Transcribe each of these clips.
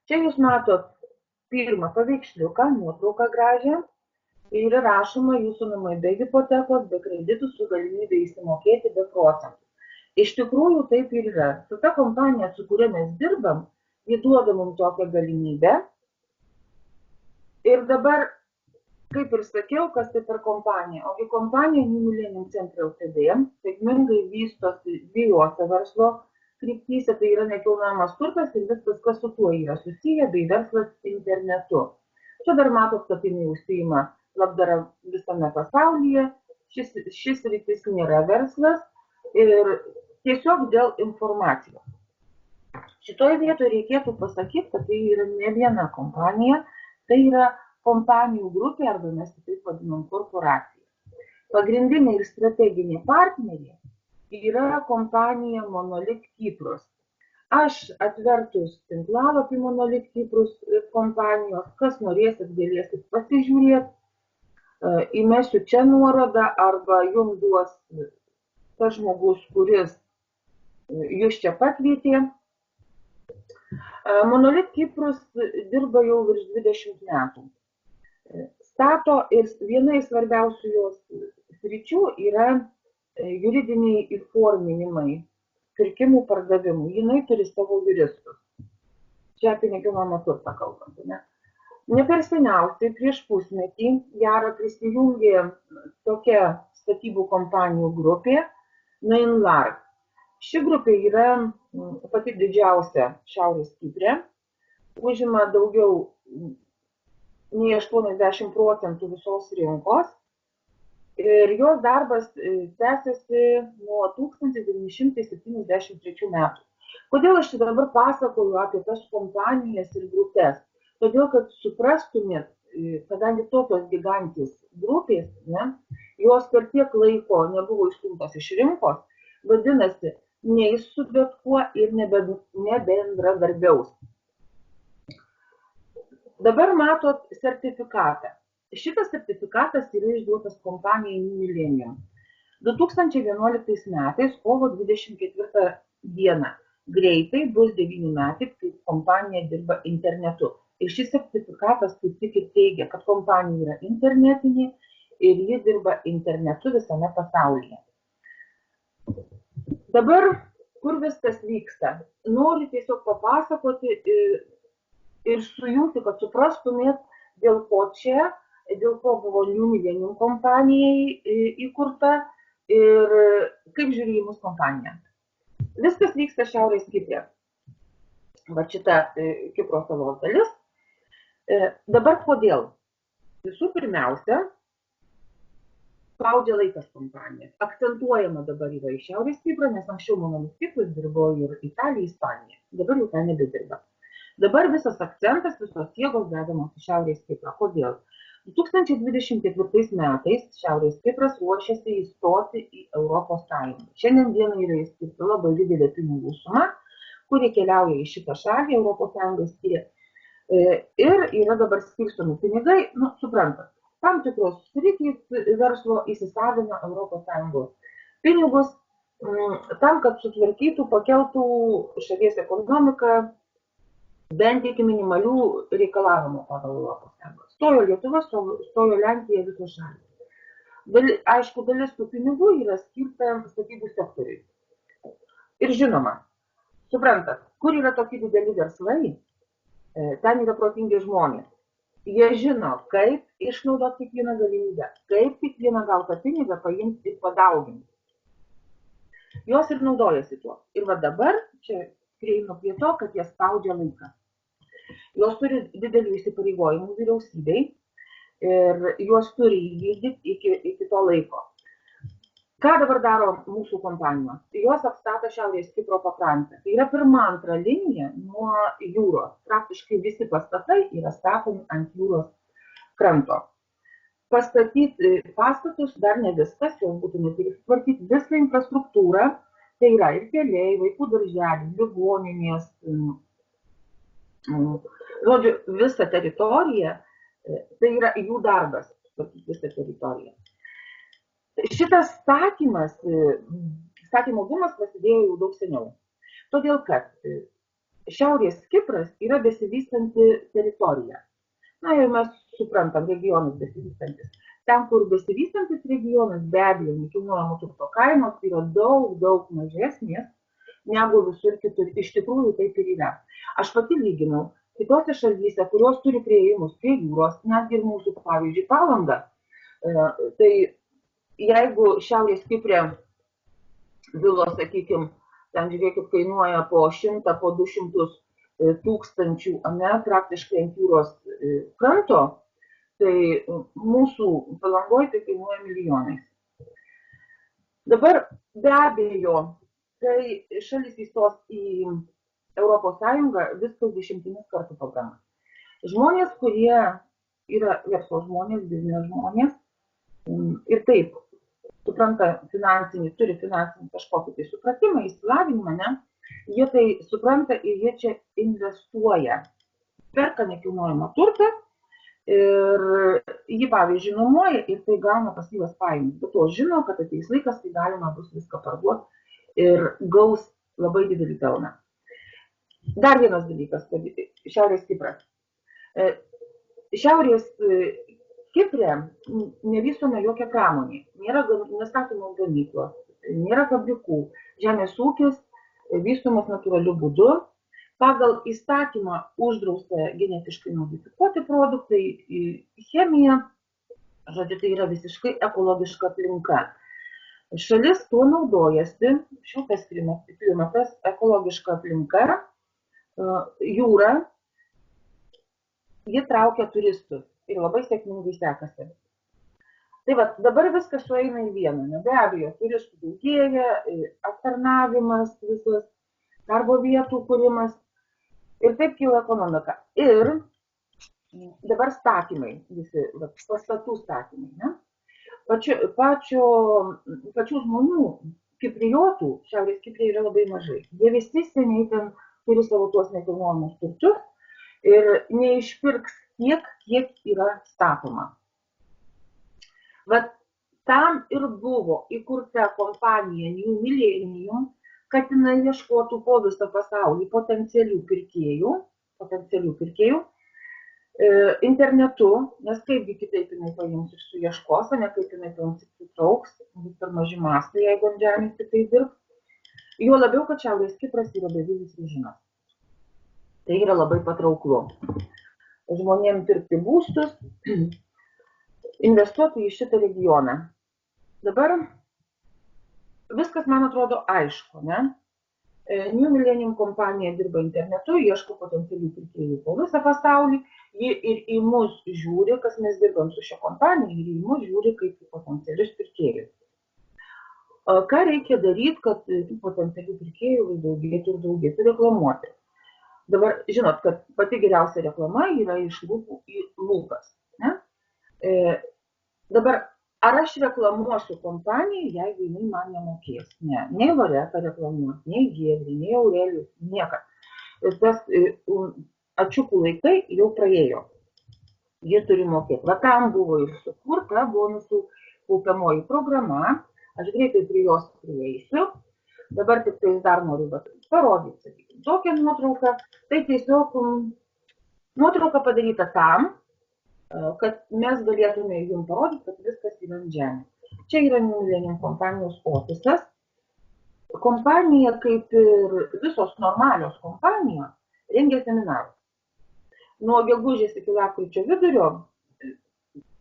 Čia jūs matot pirmą paveiksliuką, nuotrauką gražią ir rašoma jūsų namai be hipotekos, be kreditų su galimybė įsimokėti be procentų. Iš tikrųjų taip ir yra. Su ta kompanija, su kuria mes dirbam, jie duoda mums tokią galimybę. Ir dabar, kaip ir sakiau, kas tai per kompanija. Ogi kompanija New Millennium Centre Ltd. Sėkmingai vystosi dviejose verslo kryptyse, tai yra nekilnojamas turtas ir viskas, kas su tuo yra susiję, bei verslas internetu. Čia dar matot, kad jinai užsiima labdara visame pasaulyje. Šis sritis nėra verslas ir tiesiog dėl informacijos. Šitoje vietoje reikėtų pasakyti, kad tai yra ne viena kompanija, tai yra kompanijų grupė, arba mes taip vadinam korporacija. Pagrindinė ir strateginė partnerė yra kompanija Monolith Kyprus. Aš atvertus tinklalapį Monolith Kyprus kompanijos, kas norėsit, galėsit pasižiūrėti, įmesiu čia nuorodą, arba jums duos tas žmogus, kuris jūs čia pakvietė. Monolith Kyprus dirba jau virš 20 metų. Stato ir viena iš svarbiausių jos sričių yra juridiniai įforminimai, pirkimų pardavimų. Jinai turi savo juristus. Čia apie nekilnojamą turtą kalbant, ne? Ne per seniausiai, prieš pusmetį, Jara prisijungė tokia statybų kompanijų grupė Nainlar. Ši grupė yra pati didžiausia Šiaurės Kipre, užima daugiau nei 80% visos rinkos ir jos darbas tęsiasi nuo 1973 metų. Kodėl aš dabar pasakoju apie tas kompanijas ir grupės? Todėl, kad suprastumėt, kadangi tokios gigantės grupės, ne, jos per tiek laiko nebuvo išstumtos iš rinkos, vadinasi, neis su bet kuo ir nebendradarbiaus. Dabar matot sertifikatą. Šitas sertifikatas yra išduotas kompanijai New Millennium. 2011 metais, kovo 24 dieną, greitai bus 9 metai, kai kompanija dirba internetu. Ir šis sertifikatas kaip tik ir teigia, kad kompanija yra internetinė ir ji dirba internetu visame pasaulyje. Dabar, kur viskas vyksta? Noriu tiesiog papasakoti ir sujungti, kad suprastumėt, dėl ko čia, dėl ko buvo New Millennium kompanijai įkurta ir kaip žiūri į mūsų kompaniją. Viskas vyksta Šiaurės Kiprė. Va šita Kipro salos dalis. Dabar kodėl? Visų pirmiausia, spaudžia laikas kompanija. Akcentuojama dabar yra į Šiaurės Kiprą, nes anksčiau Monolith Kyprus dirbo ir Italija, Ispanija. Dabar jau ten nebedirba. Dabar visas akcentas, visos jėgos dedamos į Šiaurės Kiprą. Kodėl? 2024 metais Šiaurės Kipras ruošiasi įstoti į Europos Sąjungą. Šiandien dienai yra įskirta labai didelė pinigų suma, kuri keliauja į šitą šalį, Europos Sąjungos skiria. Ir yra dabar skirstomi pinigai, suprantat, tam tikros sritys verslo įsisavina Europos Sąjungos pinigus tam, kad sutvarkytų, pakeltų šalies ekonomiką bent iki minimalių reikalavimų pagal Europos Sąjungos. Stojo Lietuva, stojo Lenkija, visos šalys. Aišku, dalis tų pinigų yra skirta statybų sektoriui. Ir žinoma, suprantat, kur yra tokie dideli verslai, ten yra protingi žmonės. Jie žino, kaip išnaudoti kiekvieną galimybę, kaip kiekvieną gautą pinigą paimti ir padauginti. Jos ir naudojasi tuo. Ir va dabar čia prieinu prie to, kad jie spaudžia laiką. Jos turi didelių įsipareigojimų vyriausybei ir juos turi įvykdyti iki to laiko. Ką dabar daro mūsų kompanijos? Jos apstato Šiaurės Kipro pakrantę. Tai yra pirma, antra linija nuo jūros. Praktiškai visi pastatai yra statomi ant jūros kranto. Pastatyti pastatus dar ne viskas, jau būtų tvarkyti visą infrastruktūrą. Tai yra ir keliai, vaikų darželiai, ligoninės, žodžiu, visa teritorija, tai yra jų darbas, visą teritoriją. Šitas statymo bumas prasidėjo jau daug seniau. Todėl, kad Šiaurės Kipras yra besivystanti teritorija. Na ir mes suprantam, regionas besivystantis. Ten, kur besivystantis regionas, be abejo, nekilnojamo turto kainos yra daug mažesnės negu visur kitur. Iš tikrųjų taip ir yra. Aš pati lyginau kitose šalyse, kurios turi priėjimus prie jūros, netgi ir mūsų, pavyzdžiui, Palanga. Tai jeigu Šiaurės Kiprė vilos, sakykime, ten žiūrėkit, kainuoja po 100, po 200 tūkstančių, ne, praktiškai ant jūros kranto, tai mūsų Palangoje tai kainuoja milijonais. Dabar be abejo, kai šalis įstos į Europos Sąjungą, viskas 10 kartų pabrangs. Žmonės, kurie yra verslo žmonės, biznio žmonės, ir taip supranta turi finansinį kažkokį tai supratimą, įsilavinimą, ne? Jie tai supranta ir jie čia investuoja. Perka nekilnojamą turtą ir jį, pavyzdžiui, nuomoja ir tai gauna pasyvias pajamas. Bet to žino, kad ateis laikas, kai galima bus viską parduoti ir gaus labai didelį pelną. Dar vienas dalykas, kad Šiaurės Kipras. Šiaurės Kiprė nevystoma jokia pramonė, nėra nestatoma gamyklos, nėra fabrikų, žemės ūkis vystomas natūraliu būdu. Pagal įstatymą uždrausta genetiškai modifikuoti produktai, chemija, žodžiu, tai yra visiškai ekologiška aplinka. Šalis tuo naudojasi, šiltas klimatas, ekologiška aplinka, jūra, ji traukia turistus ir labai sėkmingai sekasi. Tai va, dabar viskas sueina į vieną. Be abejo, turistų daugėja, aptarnavimas, visas darbo vietų kūrimas ir taip kyla ekonomika. Ir dabar statymai, visi pastatų statymai. Ne? Pačių žmonių, kipriotų, Šiaurės Kiprė yra labai mažai. Jie visi seniai ten turi savo tuos nekilnojamus turtus ir neišpirks tiek, kiek yra statoma. Vat tam ir buvo įkurta kompanija New Millennium, kad jinai ieškotų po visą pasaulį potencialių pirkėjų internetu, nes kaipgi kitaip jinai paims ir suieškos, ne kaip jinai pritrauks, bus per maži mastai, jeigu ant žemės tik tai dirbs. Jo labiau, kad Šiaurės Kipras yra bevizis režimas. Tai yra labai patrauklu. Žmonėms pirkti būstus, investuoti į šitą regioną. Dabar viskas, man atrodo, aišku, ne? New Millennium kompanija dirba internetu, ieško potencialių pirkėjų po visą pasaulį, ji ir į mus žiūri, kas mes dirbam su šia kompanija, ir į mus žiūri kaip į potencialius pirkėjus. Ką reikia daryti, kad tų potencialių pirkėjų daugėtų ir daugėtų? Reklamuoti. Dabar žinot, kad pati geriausia reklama yra iš lūpų į lūpas. Ne? Dabar, ar aš reklamuosiu kompaniją, jeigu jinai man nemokės? Ne, nei Loreta reklamuos, nei Giedrė, nei Aurelijus, niekas. Tas atšiukų laikai jau praėjo. Jie turi mokėti. Va tam buvo ir sukurta bonusų kaupiamoji programa. Aš greitai prie jos prieisiu. Dabar tik tai dar noriu parodyti, sakykime, tokią nuotrauką. Tai tiesiog nuotrauka padaryta tam, kad mes galėtume jums parodyti, kad viskas yra ant žemės. Čia yra New Millennium kompanijos ofisas. Kompanija, kaip ir visos normalios kompanijos, rengia seminarus. Nuo gegužės iki lapkričio vidurio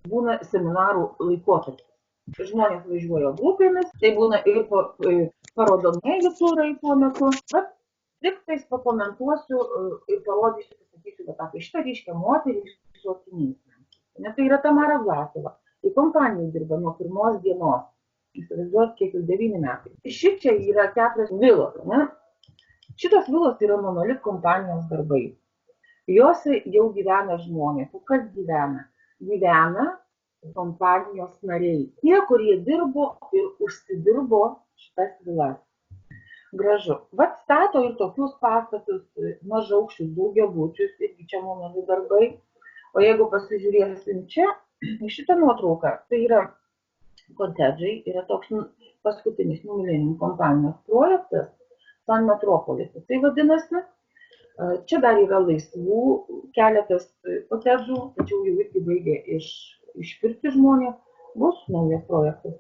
būna seminarų laikotarpis. Žmonės važiuoja grupėmis, tai būna ir parodomieji turai tuo metu. Bet tik tais pakomentuosiu ir parodysiu, pasakysiu, kad apie šitą ryškę moterį su akiniais. Nes tai yra Tamara Vlasova. Tai kompanija dirba nuo pirmos dienos. Įsivaizduot, kiek jau 9 metai. Šičia yra 4 vilos. Ne? Šitos vilos yra Monolit kompanijos darbai. Jose jau gyvena žmonės. O kas gyvena? Gyvena kompanijos nariai. Tie, kurie dirbo ir užsidirbo šitas vilas. Gražu. Vat stato ir tokius pastatus, mažaukščius, daugiabučius, irgi čia Monolit darbai. O jeigu pasižiūrėsim čia, šitą nuotrauką, tai yra kotedžai, yra toks paskutinis New Millennium kompanijos projektas, San Metropolis. Tai vadinasi, Čia dar yra laisvų keletas kotedžų, tačiau jau irgi baigė išpirkti žmonės, bus naujas projektas.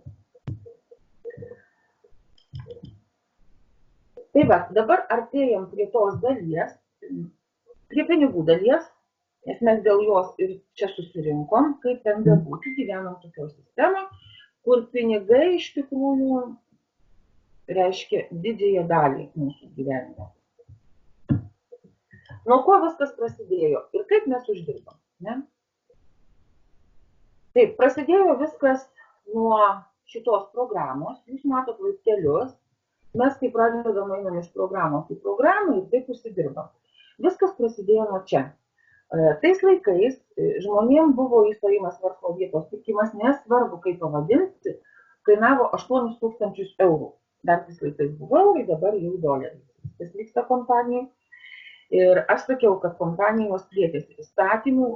Tai va, dabar artėjam prie tos dalies, prie pinigų dalies, nes mes dėl jos ir čia susirinkom, kaip ten bebūtų, gyvenam tokio sistemą, kur pinigai iš tikrųjų reiškia didžiąją dalį mūsų gyvenimo. Nuo ko viskas prasidėjo ir kaip mes uždirbam, ne? Taip, prasidėjo viskas nuo šitos programos, jūs matot laiptelius, mes kai pradedam einam iš programos į programą ir taip užsidirbam. Viskas prasidėjo nuo čia. Tais laikais žmonėms buvo įstojimas verslo vietos pirkimas, nesvarbu kaip pavadinti, kainavo 8 000 eurų. Dar tais laikais buvo eurai, dabar jau doleriai. Tas vyksta kompanijai. Ir aš sakiau, kad kompanijos plėtėsi, įstatymų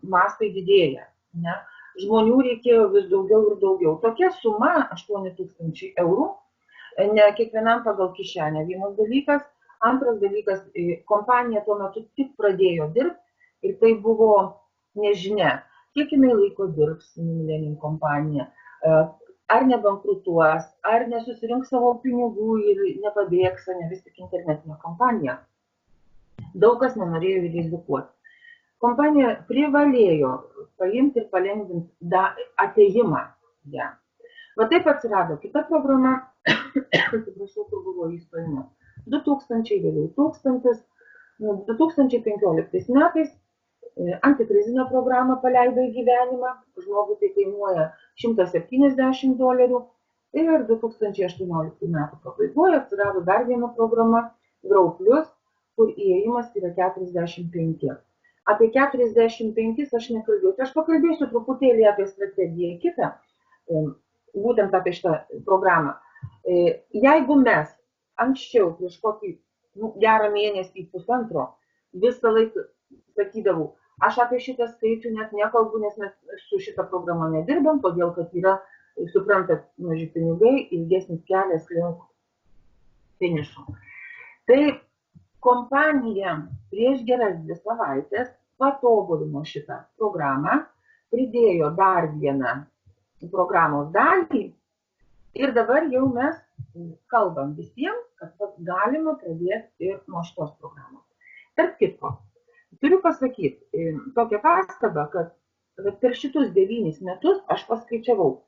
mastai didėja. Ne? Žmonių reikėjo vis daugiau ir daugiau. Tokia suma 8 000 eurų. Ne kiekvienam pagal kišenę vienas dalykas. Antras dalykas, kompanija tuo metu tik pradėjo dirbti ir tai buvo nežinia, kiek jinai laiko dirbs Millennium kompanija, ar nebankrutuos, ar nesusirinks savo pinigų ir nepabėgs, ne vis tik internetinė kompanija. Daug kas nenorėjo rizikuoti. Kompanija privalėjo paimti ir palengvinti atėjimą. Ja. Va taip atsirado kita programa, atsiprašau, kur buvo įstojimas. 2000, vėliau 1000, 2015 metais antikrizinę programą paleido į gyvenimą, žmogui tai kainuoja $170 ir 2018 metų pabaigoje atsirado dar viena programa, Grow Plus, kur įėjimas yra 45. Apie 45 aš nekalbėjau, aš pakalbėsiu truputėlį apie strategiją kitą, būtent apie šitą programą. Jeigu mes anksčiau, prieš kokį gerą mėnesį, pusantro, visą laiką sakydavau, aš apie šitą skaičių net nekalbu, nes mes su šitą programą nedirbam, todėl kad yra, suprantat, maži pinigai, ilgesnis kelias link finišo. Tai kompanija prieš geras 2 savaitės patobulino šitą programą, pridėjo dar vieną programos dalį ir dabar jau mes kalbam visiems, kad galima pradėti ir nuo šitos programos. Tarp kitko, turiu pasakyti tokią pastabą, kad per šitus 9 metus aš paskaičiavau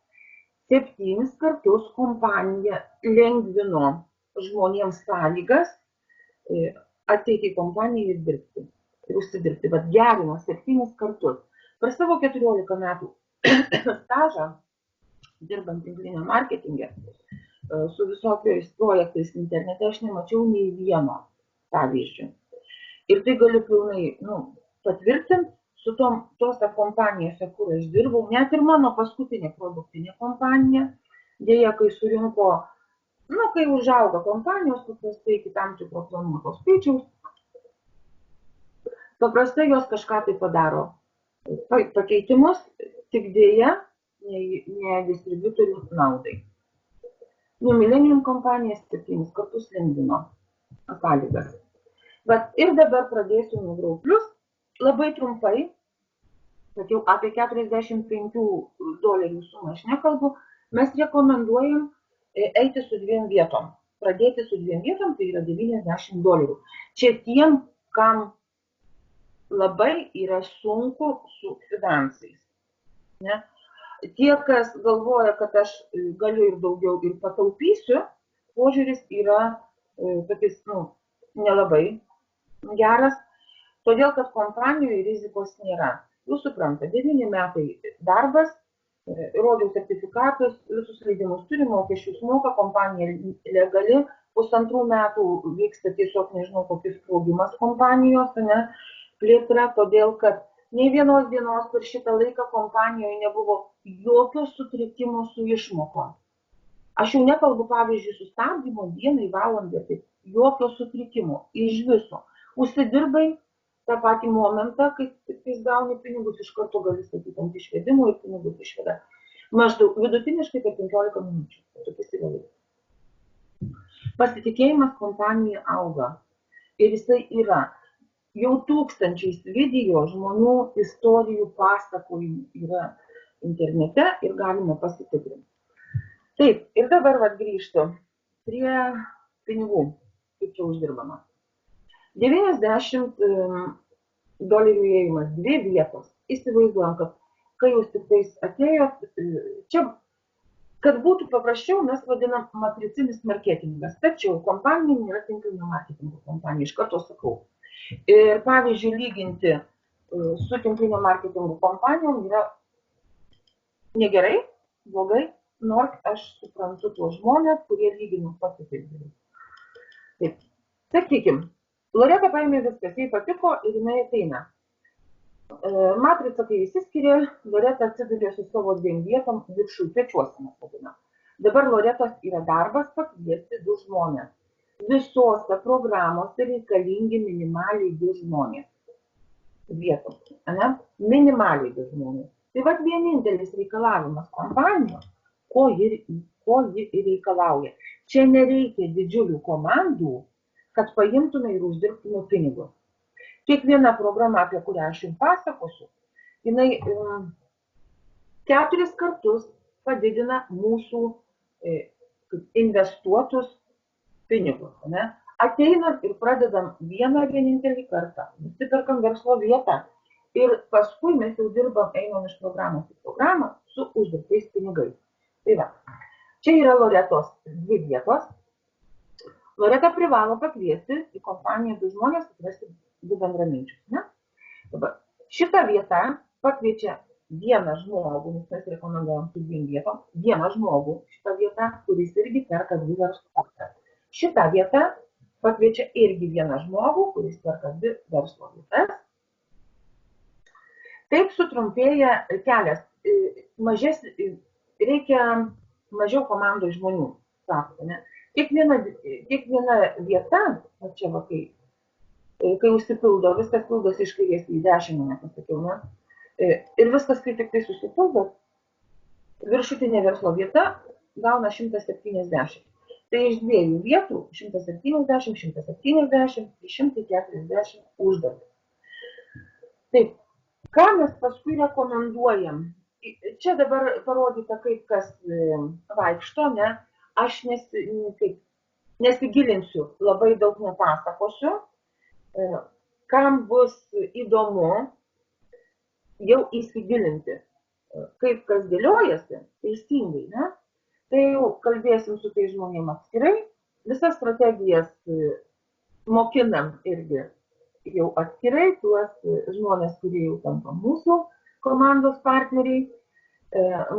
7 kartus kompanija lengvino žmonėms sąlygas ateiti į kompaniją ir dirbti, ir užsidirbti, bet gerino 7 kartus. Per savo 14 metų stažą, dirbant tinklinio marketinge, su visokiais projektais internete, aš nemačiau nei vieno pavyzdžių. Ir tai galiu pilnai patvirtinti su tose kompanijose, kur aš dirbau, net ir mano paskutinė produktinė kompanija, dėja, kai surinko, kai užauga kompanijos, paprastai iki tam tikro planuoto skaičiaus, paprastai jos kažką tai padaro pakeitimus, tik dėja, ne distributorių naudai. Millennium kompanija 7 kartus lengvino sąlygas. Bet ir dabar pradėsiu nuo Grow Plus. Labai trumpai, sakiau, apie $45 sumą aš nekalbu, mes rekomenduojam eiti su 2 vietom. Pradėti su 2 vietom, tai yra $90. Čia tiem, kam labai yra sunku su finansais. Ne? Tie, kas galvoja, kad aš galiu ir daugiau ir pataupysiu, požiūris yra tokis, nelabai geras, todėl, kad kompanijoje rizikos nėra. Jūs suprantate, 9 metai darbas, rodžiau sertifikatus, visus leidimus turi, mokesčius moka, kompanija legali, 1,5 metų vyksta tiesiog, nežinau, kokis sprogimas kompanijos, ne, plėtra, todėl, kad nei vienos dienos per šitą laiką kompanijoje nebuvo jokio sutrikimo su išmokom. Aš jau nekalbu, pavyzdžiui, sustabdymo dienai, valandai, tai jokio sutrikimo iš viso. Užsidirbai tą patį momentą, kai jis gauni pinigus, iš karto gali statyti ant išvedimo ir pinigus išveda. Maždaug vidutiniškai per 15 minučių. Pasitikėjimas kompanija auga. ir jisai yra. Jau tūkstančiais video žmonių istorijų pasakojimų yra internete ir galime pasitikrinti. Taip, ir dabar grįžtu prie pinigų, kaip čia uždirbama. 90 dolerių įėjimas, 2 vietos. Įsivaizduojam, kad kai jūs tik tais atėjot, čia, kad būtų paprasčiau, mes vadinam matricinis marketingas. Tačiau kompanija nėra tinklinio marketingo kompanija, iš karto sakau. Ir pavyzdžiui, lyginti su tinklinio marketingo kompanijom yra negerai, blogai, nors aš suprantu tuos žmonės, kurie lyginu pasitikrinti. Taip, sakykim, Loreta paėmė viskas, jai patiko ir jinai ateina. Matrica, kai įsiskiria, Loreta atsidūrė su savo 2 vietom viršų pečiuose, mes vadinam. Dabar Loretos yra darbas pakviesti 2 žmonės. Visose programose reikalingi minimaliai 2 žmonės. Vietos, ne? Minimaliai 2 žmonės. Tai vienintelis reikalavimas kompanijos, ko ji reikalauja. Čia nereikia didžiulių komandų, kad paimtume ir uždirbtume pinigus. Kiekviena programa, apie kurią aš jums pasakosiu, jinai 4 kartus padidina mūsų investuotus pinigus. Ne? Ateinam ir pradedam vienintelį kartą. Nusiperkam verslo vietą ir paskui mes jau dirbam, einam iš programos į programą su uždirbtais pinigais. Tai va, čia yra Loretos 2 vietos. Loreta privalo pakviesti į kompaniją 2 žmonės, atrasti 2 bendraminčius. Ne? Dabar, šita vieta pakviečia vieną žmogų, nes mes rekomenduojam su 2 vietom, vieną žmogų šitą vietą, kuris irgi perka 2 verslo vietas. Šitą vietą pakviečia irgi vieną žmogų, kuris perka 2 verslo vietas. Taip sutrumpėja kelias. Reikia mažiau komandų žmonių, sako, ne? Kiekviena vieta, čia kai užsipildo, viskas pildosi iš kairės į dešinę, pasakiau, ne? Ir viskas, kai tik tai susipildo, viršutinė verslo vieta gauna 170. Tai iš 2 vietų 170, 170, 140 uždarbį. Taip, ką mes paskui rekomenduojam? Čia dabar parodyta, kaip kas vaikšto, ne? Aš nesigilinsiu, labai daug nepasakosiu. Kam bus įdomu jau įsigilinti, kaip kas dėliojasi, teisingai, ne? Tai jau kalbėsim su tais žmonėm atskirai. Visas strategijas mokinam irgi jau atskirai, tuos žmonės, kurie jau tampa mūsų komandos partneriai,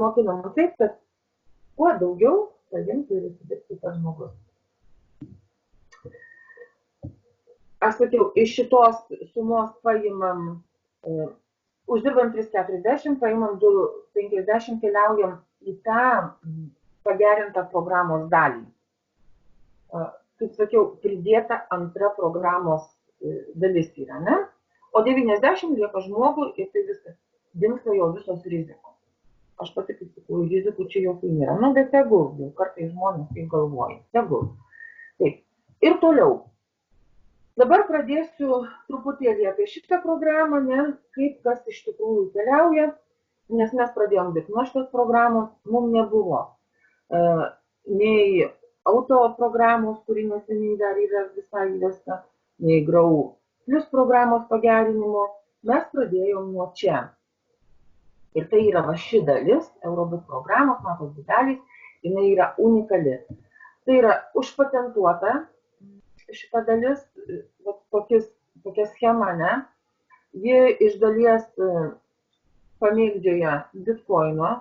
mokinam taip, kad kuo daugiau savim turi sudirbti tas žmogus. Aš sakiau, iš šitos sumos paimam, uždirbam 340, paimam 250, keliaujam į tą pagerintą programos dalį. Kaip sakiau, pridėta antra programos dalis yra, ne? O 90 lieka žmogui ir tai viskas dingsta jo visos rizikos. Aš pati, kaip sakau, rizikų čia jokių nėra. Nu, bet tegul, jau kartais žmonės taip galvoja. Tegul. Taip. Ir toliau. Dabar pradėsiu truputėlį apie šitą programą, ne, kaip kas iš tikrųjų keliauja, nes mes pradėjom dirbti nuo šitos programos, mums nebuvo nei auto programos, kuri neseniai dar yra visai įvesta, nei Grau Plus programos pagerinimo. Mes pradėjom nuo čia. Ir tai yra ši dalis, Eurobit programos, matos dalys, jinai yra unikali. Tai yra užpatentuota šita dalis, tokia schema, ne? Ji iš dalies pamėgdžioja Bitcoino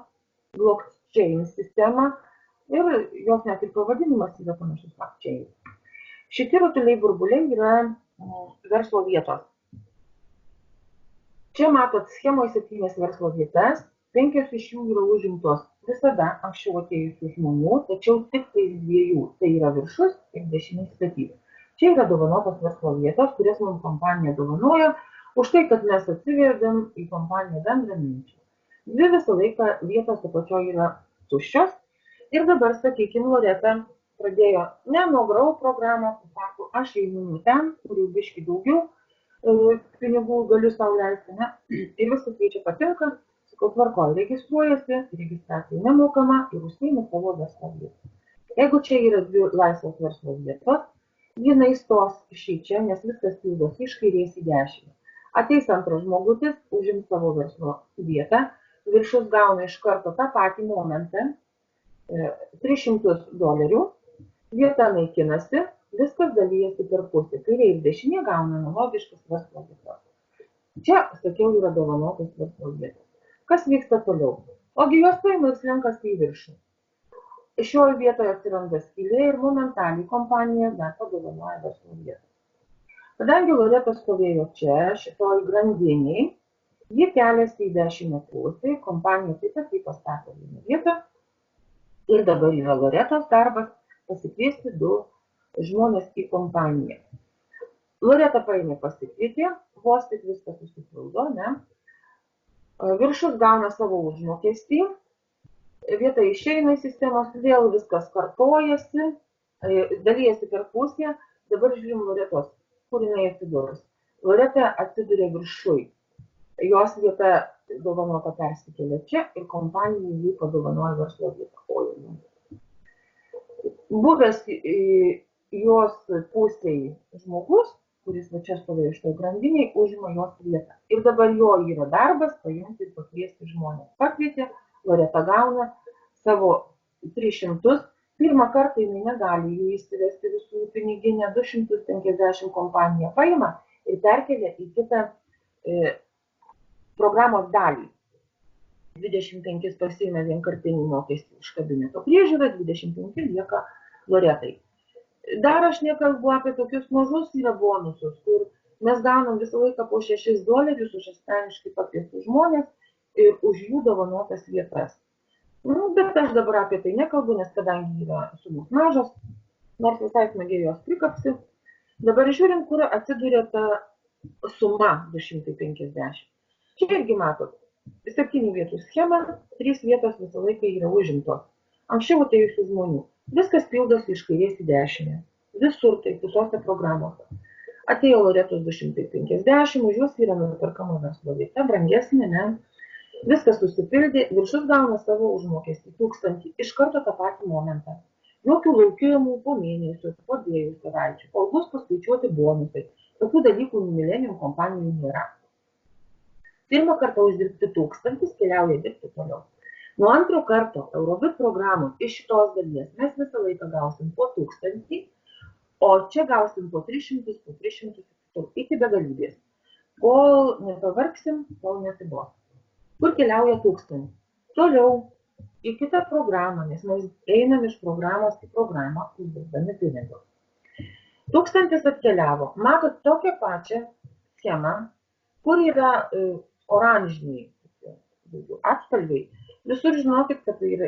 blockchain sistemą ir jos net ir pavadinimas yra panašus blockchain. Šitie rutuliai burbuliai yra verslo vietos. Čia matot schemoje 7 verslo vietas, 5 iš jų yra užimtos visada anksčiau atėjusių žmonių, tačiau tik tai 2, tai yra viršus ir dešiniai statybė. Čia yra dovanotos verslo vietos, kurias mums kompanija dovanoja, už tai, kad mes atsivedėm į kompaniją bendraminčių. 2 visą laiką vietos apačioje yra tuščios ir dabar, sakykime, Loreta pradėjo ne nuo grau programą, sako, aš einu ten, turiu biškį daugiau pinigų, galiu sau leisti, ne? Ir viskas keičia patinka, sakau, tvarkoj, registruojasi, registracija nemokama ir užsiimi savo verslo vietą. Jeigu čia yra dvi laisvos verslo vietos, jinai stos šičia, nes viskas pildosi iš kairės į dešinę. Ateis antras žmogutis, užims savo verslo vietą, viršus gauna iš karto tą patį momentą, $300, vieta naikinasi, viskas dalyjasi per pusę, kairė ir dešinė gauna analogiškas verslo vietas. Čia, sakiau, yra dovanotas verslo vietas. Kas vyksta toliau? Ogi jos paima ir slenkasi į viršų. Šioje vietoje atsiranda skylė ir momentaliai kompanija dar padovanoja verslo vietą. Kadangi Loreta stovėjo čia, šitoj grandiniai, ji keliasi į dešinę pusę, kompanija taip pat jį pastato vieną vietą ir dabar yra Loretos darbas pasikviesti du žmonės į kompaniją. Loreta paėmė pasikvietė, vos tik viskas susipildo, ne? Viršus gauna savo užmokestį, vieta išeina į sistemos, vėl viskas kartojasi, dalyjasi per pusę, dabar žiūrim Loretos, kur jinai atsidurs. Loreta atsiduria viršui, jos vieta dovanota persikėlė čia ir kompanija jį padovanoja verslo vietą. Buvęs jos pusėj žmogus, kuris va čia stovėjo iš to grandiniai, užima jos vietą. Ir dabar jo yra darbas paimti ir pakviesti žmonės. Pakvietė, Loreta gauna savo 300, pirmą kartą jinai negali jų įsivesti visų piniginę, 250 kompanija paima ir perkelia į kitą programos dalį. 25 pasiėmė vienkartinį mokestį už kabineto priežiūrą, 25 lieka Loretai. Dar aš nekalbu apie tokius mažus yra bonusus, kur mes gaunam visą laiką po $6 už asmeniškai pakviestus žmonės ir už jų dovanotas vietas. Bet aš dabar apie tai nekalbu, nes kadangi yra sumos mažos, nors visai smagiai jos prikapsi. Dabar žiūrim, kur atsiduria ta suma 250. Čia irgi matot, 7 vietų schema, 3 vietos visą laiką yra užimtos. Anksčiau atėjusių žmonių. Viskas pildosi iš kairės į dešinę. Visur tai, visose programose. Atėjo Loretos 250, už juos yra nuperkama verslo vieta, brangesnė, ne? Viskas susipildė, viršus gauna savo užmokestį 1000 iš karto tą patį momentą. Jokių laukimų po mėnesių, po 2 savaičių, kol bus paskaičiuoti bonusai. Tokių dalykų Millennium kompanijų nėra. Pirmą kartą uždirbti 1000 keliauja dirbti toliau. Nuo antro karto Eurobit programos iš šitos dalies mes visą laiką gausim po 1000, o čia gausim po 300, po 300 iki begalybės. Kol nepavargsim, kol nesibos. Kur keliauja 1000? Toliau į kitą programą, nes mes einam iš programos į programą, uždirbdami pinigus. 1000 atkeliavo. Matot tokią pačią schemą, kur yra oranžiniai atspalviai. Visur žinokit, kad tai yra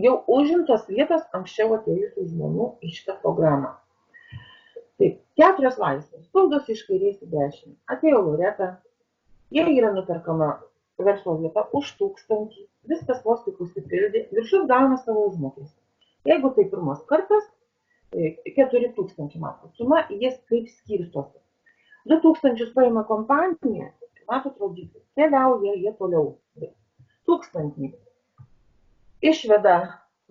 jau užimtos vietos anksčiau atėjusių žmonių į šitą programą. Taip, 4 laisvės, pildosi iš kairės į dešinę. Atėjo Loreta, jie yra nuperkama verslo vieta už 1000, viskas vos tik užsipildė, viršus gauna savo užmokestį. Jeigu tai pirmas kartas, 4000 matot, suma jis kaip skirstosi. 2000 paima kompanija, matot rodiklį, keliauja jie toliau. 1000 išveda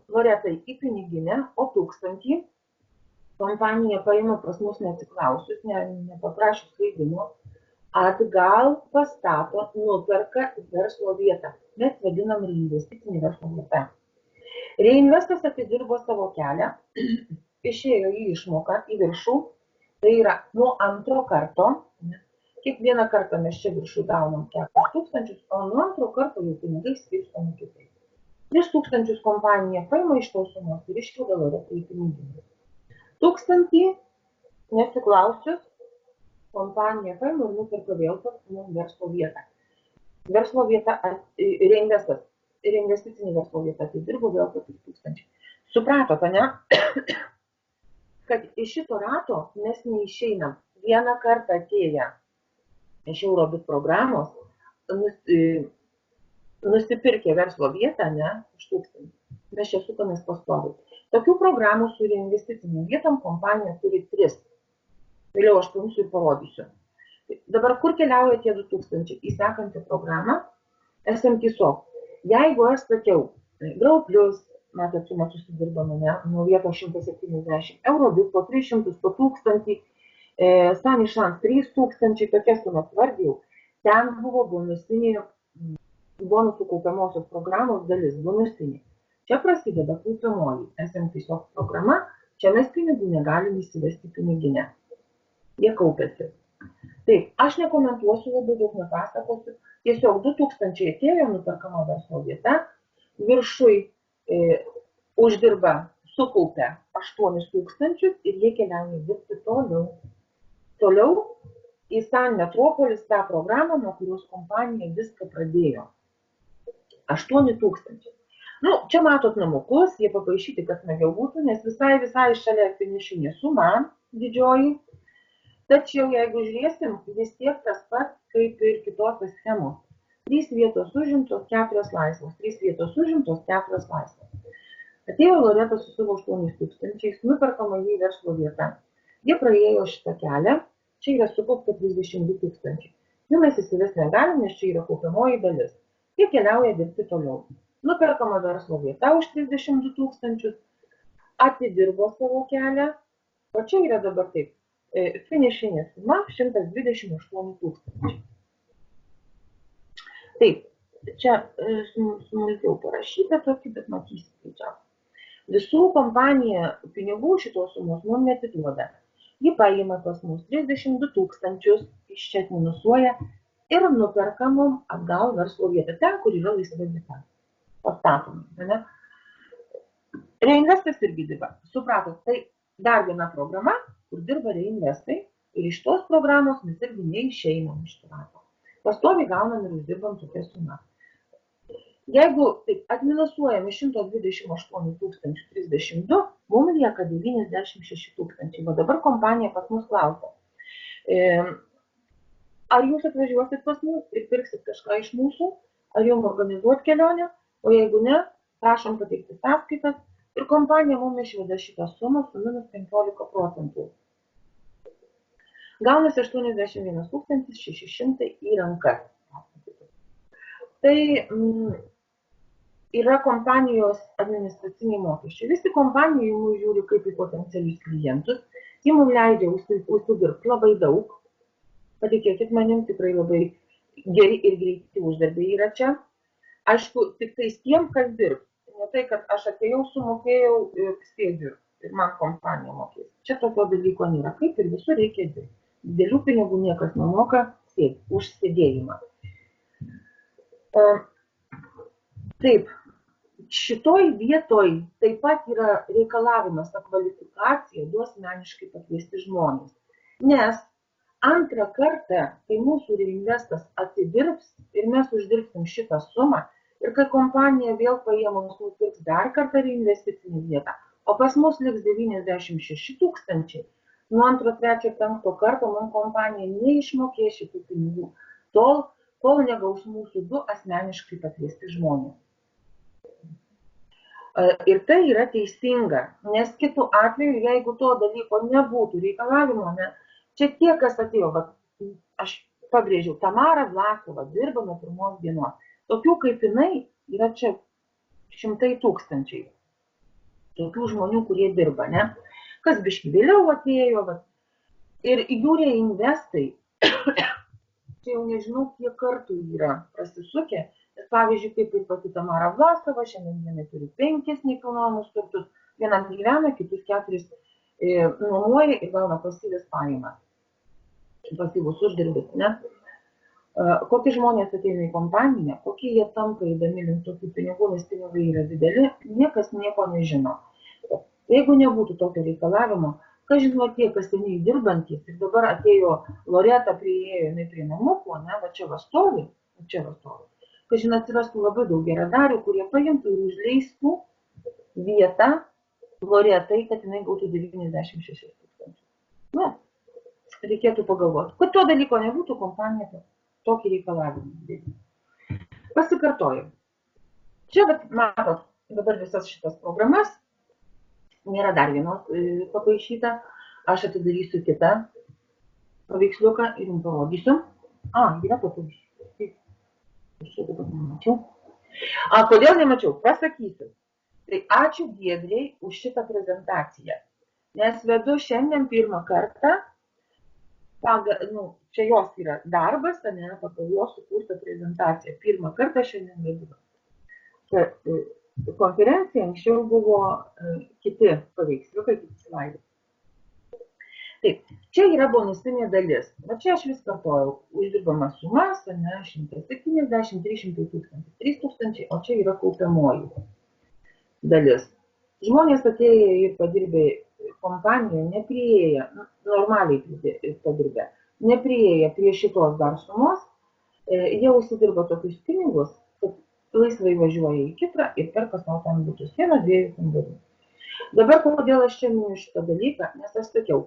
Loretai į piniginę, o 1000 kompanija paima pas mus neatsiklausius, nepaprašus leidimo, atgal pastato, nuperka verslo vietą. Mes vadinam reinvesticinį verslo vietą. Reinvestas atidirbo savo kelią, išėjo į išmoką į viršų, tai yra nuo antro karto. Kiekvieną kartą mes čia viršų gaunam 4000, o nuo antro karto jau pinigai skirstomi kitaip. 3000 kompanija paima iš tos sumos ir iškelia Loretai į piniginę. 1000 nesiklausius, kompanija paima ir nuperka vėl verslo vietą. Verslo vieta, reinvestas, reinvesticinė verslo vieta, tai dirbo vėl 4000. Supratote, ne? Kad iš šito rato mes neišeinam. Vieną kartą atėję iš Eurobit programos, nusipirkę verslo vietą, ne, už 1000. Mes čia sukamės pastoviai. Tokių programų su reinvesticiniam vietom kompanija turi 3. Vėliau aš paimsiu ir parodysiu. Dabar kur keliauja tie 2000? Į sekantį programą SMT Soft. Jeigu aš sakiau, Grau Plus, matot, sumą susidirbame, ne, nuo vietos 170 eurų, vis po 300, po 1000, Sunny Chance 3000, tokias sumas vardėjau. Ten buvo bonusų kaupiamosios programos dalis, bonusinė. Čia prasideda kaupiamoji SMT Soft programa, čia mes pinigų negalim įsivesti piniginę. Jie kaupiasi. Taip, aš nekomentuosiu, labai daug nepasakosiu. Tiesiog 2000 atėjo, nuperkama verslo vieta, viršui uždirba, sukaupia 8000 ir jie keliauja dirbti toliau. Toliau į Sun Metropolis tą programą, nuo kurios kompanija viską pradėjo. 8000. Nu, čia matot namukus, jie papaišyti, kas smagiau būtų, nes visai šalia finišinė suma didžioji. Tačiau jeigu žiūrėsim, vis tiek tas pats, kaip ir kitose schemos. 3 vietos užimtos, 4 laisvos. 3 vietos užimtos, 4 laisvos. Atėjo Loreta su savo 8000, nuperkama jį verslo vietą. Jie praėjo šitą kelią, čia yra sukaupta 32 000. Jų mes įsives negalim, nes čia yra kaupiamoji dalis. Jie keliauja dirbti toliau. Nuperkama verslo vieta už 32 000, atidirbo savo kelią, o čia yra dabar taip. Finišinė suma 128 000. Taip, čia smulkiau parašyta tokį, bet matysite čia. Visų kompanija pinigų šitos sumos mums netiduoda. Ji paima pas mus 32 000, iš čia minusuoja ir nuperkamam atgal verslo vietą, ten, kur yra laisva vieta. Pastatoma. Reinvestas irgi dirba. Supratot, tai dar viena programa, kur dirba reinvestai ir iš tos programos mes irgi neišeinam iš to rato. Pastoviai gaunam ir uždirbam tokią sumą. Jeigu taip atminusuojam iš 128 032, mums lieka 96 000. O dabar kompanija pas mus klausia, ar jūs atvažiuosit pas mus ir pirksit kažką iš mūsų, ar jums organizuot kelionę, o jeigu ne, prašom pateikti sąskaitas ir kompanija mums išveda šitą sumą su minus 15%. Gaunasi 81 600 į rankas. Tai yra kompanijos administraciniai mokesčiai. Visi kompanijai mums žiūri kaip į potencialius klientus. Jie mums leidžia užsidirbti labai daug. Patikėkit manim, tikrai labai geri ir greiti uždarbiai yra čia. Aišku, tik tais tiem, kas dirbs. Ne tai, kad aš atėjau, sumokėjau ir sėdžiu ir man kompanija mokės. Čia tokio dalyko nėra. Kaip ir visur reikia dirbti. Didelių pinigų niekas nemoka už sėdėjimą. Taip, šitoj vietoj taip pat yra reikalavimas tą kvalifikaciją du asmeniškai pakviesti žmonės. Nes antrą kartą, kai mūsų reinvestas atidirbs ir mes uždirbsim šitą sumą, ir kai kompanija vėl paėmus nupirks dar kartą reinvesticinį vietą, o pas mus liks 96 000, nuo 2, 3, 5 karto man kompanija neišmokės šitų pinigų, kol negaus mūsų du asmeniškai pakviesti žmonės. Ir tai yra teisinga, nes kitu atveju, jeigu to dalyko nebūtų reikalavimo, ne, čia tie, kas atėjo, aš pabrėžiau, Tamara Vlasova dirba nuo pirmos dienos. Tokių kaip jinai yra čia 100 000. Tokių žmonių, kurie dirba, ne? Kas biškį vėliau atėjo, ir jų reinvestai, čia jau nežinau, kiek kartų yra prasisukę, nes pavyzdžiui, kaip ir pati Tamara Vlasova, šiandien vienai turi 5 nekilnojamus turtus, vienam gyvena, kitus 4 nuomoja ir gauna pasyvias pajamas. Pasyvus uždarbis, ne? Kokie žmonės ateina į kompaniją, kokie jie tampa įdami link tokių pinigų, nes pinigai yra dideli, niekas nieko nežino. Jeigu nebūtų tokio reikalavimo, ką žino tie, kas seniai dirbantys, ir dabar atėjo Loreta, prieėjo jinai prie namukų, ne, va čia va stovi, kad žinot, atsirastų labai daug geradarių, kurie paimtų ir užleistų vietą Loretai, kad jinai gautų 96 000. Nu, reikėtų pagalvoti, kad to dalyko nebūtų, kompanija tokį reikalavimą. Pasikartojam. Čia, matot, dabar visas šitas programas, nėra dar vienos papaišyta, aš atidarysiu kitą paveiksliuką ir jums parodysiu. Yra papaišyta. Aš čia dabar nemačiau. Kodėl nemačiau? Pasakysiu. Tai ačiū Giedrei už šitą prezentaciją, nes vedu šiandien pirmą kartą, čia jos yra darbas, ne, pagal jos sukurtą prezentaciją. Pirmą kartą šiandien vedu. Konferencija anksčiau buvo kiti paveiksliukai, kiti slaidai. Taip, čia yra bonusinė dalis. Va čia aš vis kartojau, uždirbama sumas, ne, 170, 300 tūkstančių, 3 tūkstančiai, o čia yra kaupiamoji dalis. Žmonės atėję ir padirbė kompanijoje, nepriėję, normaliai padirbė, nepriėję prie šitos dar sumos, jie užsidirba tokius pinigus, kad laisvai važiuoja į Kiprą ir perka savo ten butus, 1-2 kambarių. Dabar kodėl aš čia miniu šitą dalyką, nes aš sakiau,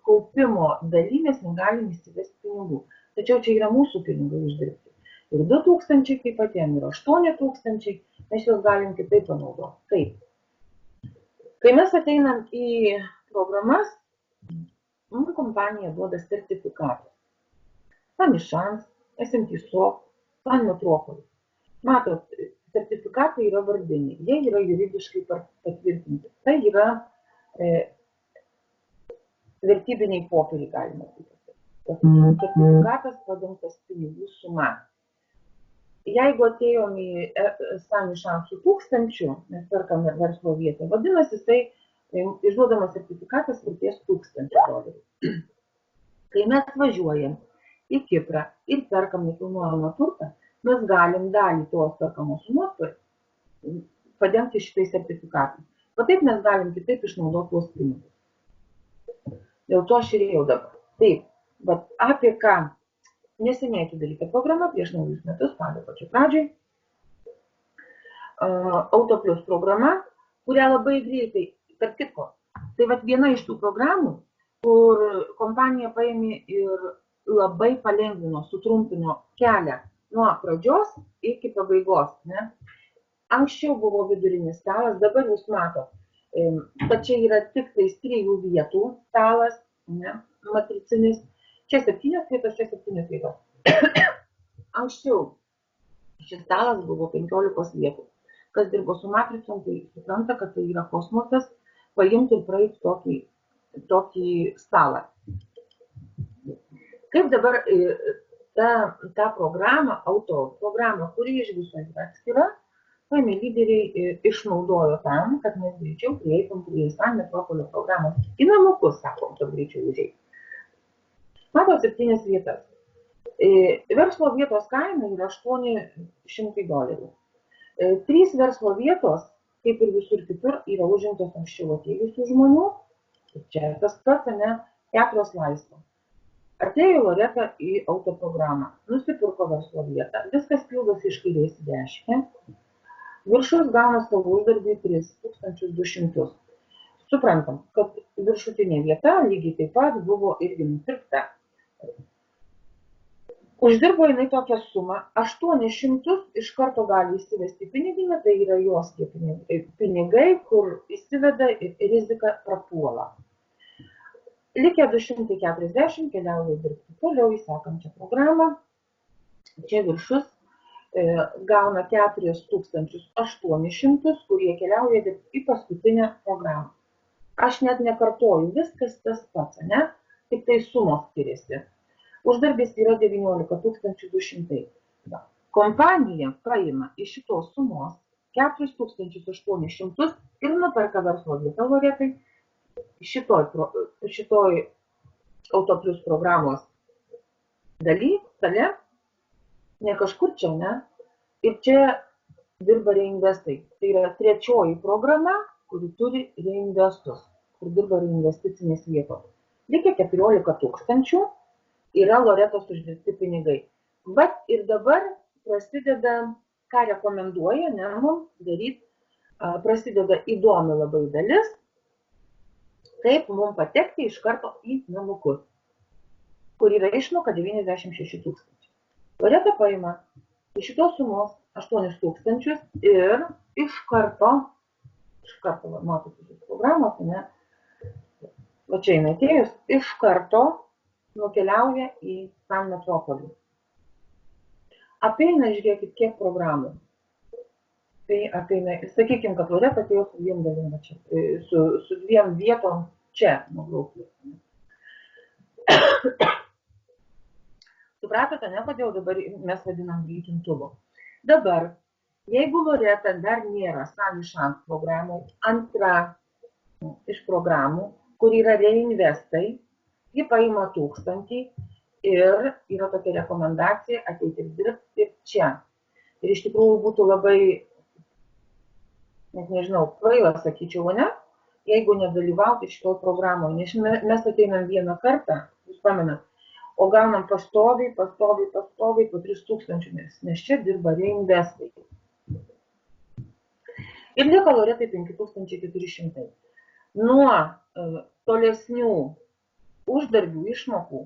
kaupimo daly mes negalim įsivesti pinigų, tačiau čia yra mūsų pinigai uždirbti. Ir 2 tūkstančiai kaip patiem, ir 8 tūkstančiai, mes juos galim kitaip panaudoti. Taip. Kai mes ateinam į programas, mums kompanija duoda sertifikatą. Pamišans, SMT-SOP, San Metropolis. Matot, sertifikatai yra vardiniai, jie yra juridiškai patvirtinti. Tai yra vertybiniai popieriai, galima sakyti. Sertifikatas padengtas pinigų suma. Jeigu atėjom į Samišan su 1000, mes perkame verslo vietą, vadinasi, jisai išduodamas sertifikatas vertės $1000. Kai mes važiuojam į Kiprą ir perkam nekilnojamą turtą, mes galim dalį tos perkamos sumos padengti šitais sertifikatais. O taip mes galim kitaip išnaudoti tuos pinigus. Dėl to aš ir ėjau dabar. Taip, bet apie ką? Neseniai atidaryta programa prieš naujus metus, spalio pačioj pradžioj. Autoplius programa, kurią labai greitai, tarp kitko, tai vat viena iš tų programų, kur kompanija paėmė ir labai palengvino, sutrumpino kelią nuo pradžios iki pabaigos. Ne? Anksčiau buvo vidurinis stalas, dabar jūs matot, kad čia yra tik tais 3 vietų stalas, ne, matricinis. Čia 7 vietos, čia 7 vietos. Anksčiau šis stalas buvo 15 vietų. Kas dirbo su matricom, tai supranta, kad tai yra kosmosas, paimti ir praeiti tokį stalą. Kaip dabar ta programa, autoprograma, kuri iš viso yra atskira, paėmė lyderiai išnaudojo tam, kad mes greičiau prieitum prie San Metropolio programos. Į namukus, sakom, kad greičiau užėjai. Matot 7 vietas. Verslo vietos kaina yra $800. 3 verslo vietos, kaip ir visur kitur, yra užimtos anksčiau atėjusių žmonių. Čia tas pats, ne, 4 laisvos. Atėjo Loreta į autoprogramą, nusipirko verslo vietą, viskas pildosi iš kairės į dešinę. Viršus gauna savo uždarbį 3200. Suprantam, kad viršutinė vieta lygiai taip pat buvo irgi nupirkta. Uždirbo jinai tokią sumą, 800 iš karto gali įsivesti piniginę, tai yra jos pinigai, kur įsiveda ir rizika prapuola. Likę 240 keliauja dirbti toliau į sekančią programą. Čia viršus gauna 4800, kurie keliauja dirbti į paskutinę programą. Aš net nekartoju, viskas tas pats, ne? Tik tai sumos skiriasi. Uždarbis yra 19 200. Kompanija paima iš šitos sumos 4800 ir nuperka verslo vietą Loretai šitoj Autoplius programos daly, tale, ne kažkur čia, ne? Ir čia dirba reinvestai. Tai yra 3 programa, kuri turi reinvestus, kur dirba reinvesticinės vietos. Likę 14 000 yra Loretos uždirbti pinigai. Bet ir dabar prasideda, ką rekomenduoja, ne, mums daryti, prasideda įdomi labai dalis, kaip mums patekti iš karto į namukus, kur yra išmoka 96 000. Loreta paima Iš šitos sumos 8 tūkstančius ir iš karto, matote, programos, ne, va čia jinai atėjus, iš karto nukeliauja į San Metropolį. Apeina, žiūrėkit, kiek programų. Tai apeina, sakykime, kad Loreta atėjo su 2 dalim čia, su 2 vietom čia, nubraukti. Supratote, ne, kodėl dabar mes vadinam greitintuvu. Dabar, jeigu Loreta dar nėra Sanišans programų, antra iš programų, kur yra reinvestai, ji paima 1000 ir yra tokia rekomendacija ateiti ir dirbti čia. Ir iš tikrųjų būtų labai, net nežinau, kvaila, sakyčiau, ne, jeigu nedalyvauti šitoj programoje, nes mes ateinam vieną kartą, jūs pamenat, o gaunam pastoviai po 3000, nes čia dirba reinvestai. Ir lieka Loretai 5400. Nuo tolesnių uždarbių išmokų,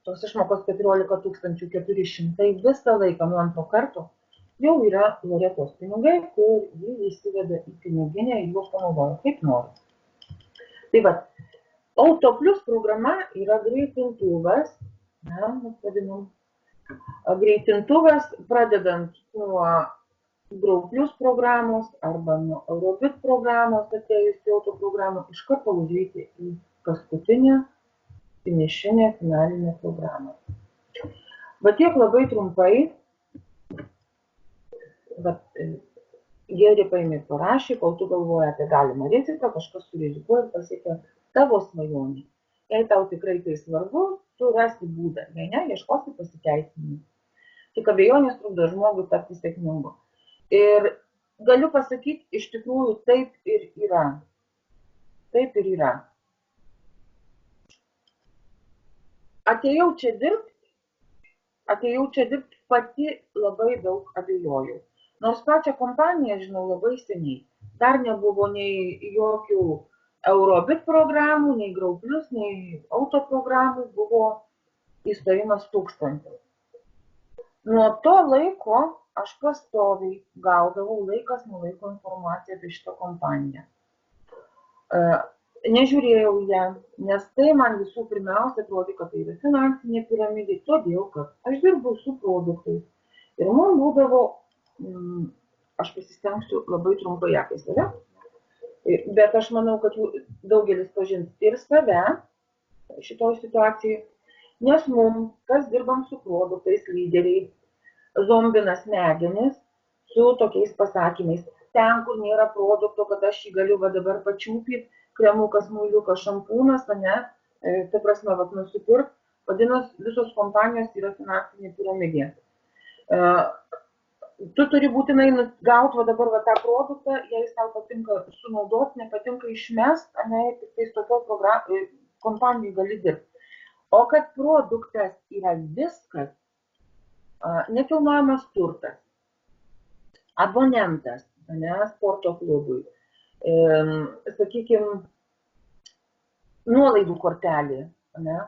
tos išmokos 14400 visą laiką nuo antro karto jau yra Loretos pinigai, kur jį įsiveda į piniginę ir juos panaudoja kaip nori. Tai va, Auto Plus programa yra greitintuvas, greitintuvas pradedant nuo Grau Plus programos arba nuo Eurobit programos atėjus į auto programą, iš karto užeiti į paskutinę finišinę finalinę programą. Bet tiek labai trumpai, Geri paėmė parašė, kol tu galvoji apie galimą riziką, kažkas surizikuoja ir pasiekia tavo svajonį. Jei tau tikrai tai svarbu, tu rasi būdą, jei ne, ieškosi pasiteisinimų. Tik abejonės trukdo žmogui tapti sėkmingu. Ir galiu pasakyti, iš tikrųjų taip ir yra. Taip ir yra. Atėjau čia dirbti, pati labai daug abejojau. Nors pačią kompaniją žinau labai seniai. Dar nebuvo nei jokių Eurobit programų, nei Grau Plus, nei auto programų, buvo įstojimas 1000. Nuo to laiko aš pastoviai gaudavau laikas nuo laiko informaciją apie šitą kompaniją. Nežiūrėjau ją, nes tai man visų pirmiausia atrodė, kad tai yra finansinė piramidė, todėl, kad aš dirbau su produktais. Ir man būdavo, aš pasistengsiu labai trumpai apie save, bet aš manau, kad daugelis pažins ir save šitoj situacijai, nes mums, kas dirbam su produktais, lyderiai, zombina smegenis su tokiais pasakymais. Ten, kur nėra produkto, kad aš jį galiu dabar pačiūpyti, kremukas, muiliukas, šampūnas, ne, ta prasme, nusipirk, vadinasi, visos kompanijos yra finansinė piramidė. Tu turi būtinai gauti dabar tą produktą, jei jis tau patinka sunaudoti, nepatinka išmest, ne, tik tais tokio kompanijai gali dirbti. O kad produktas yra viskas, nekilnojamas turtas, abonentas, ne, sporto klubui, sakykime, nuolaidų kortelė, ne,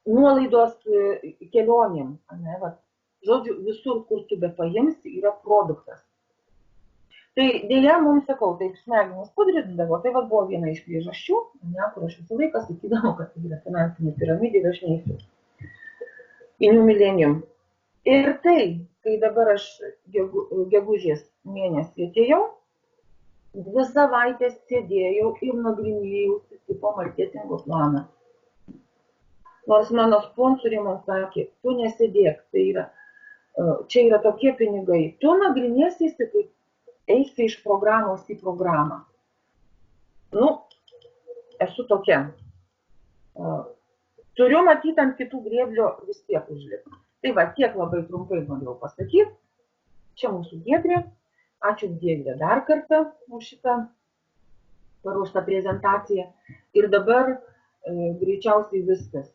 nuolaidos kelionėm, ne, žodžiu, visur, kur tu be paimsi, yra produktas. Tai dėja, mums, sakau, taip smegenis pudrindavo, tai buvo viena iš priežasčių, ne, kur aš visą laiką sakydavau, kad tai yra finansinė piramidė ir aš neįsiu į New Millennium. Ir tai, kai dabar aš gegužės mėnesį atėjau, 2 savaitės sėdėjau ir nagrinėjau tipo marketingo planą. Nors mano sponsoriai man sakė, tu nesėdėk, tai yra, čia yra tokie pinigai, tu nagrinėsiesi, kaip eisi iš programos į programą. Nu, esu tokia. Turiu matyti ant kitų grėblio vis tiek užlipti. Tai va, tiek labai trumpai norėjau pasakyti. Čia mūsų Giedrė. Ačiū Giedrė dar kartą už šitą paruoštą prezentaciją. Ir dabar greičiausiai viskas.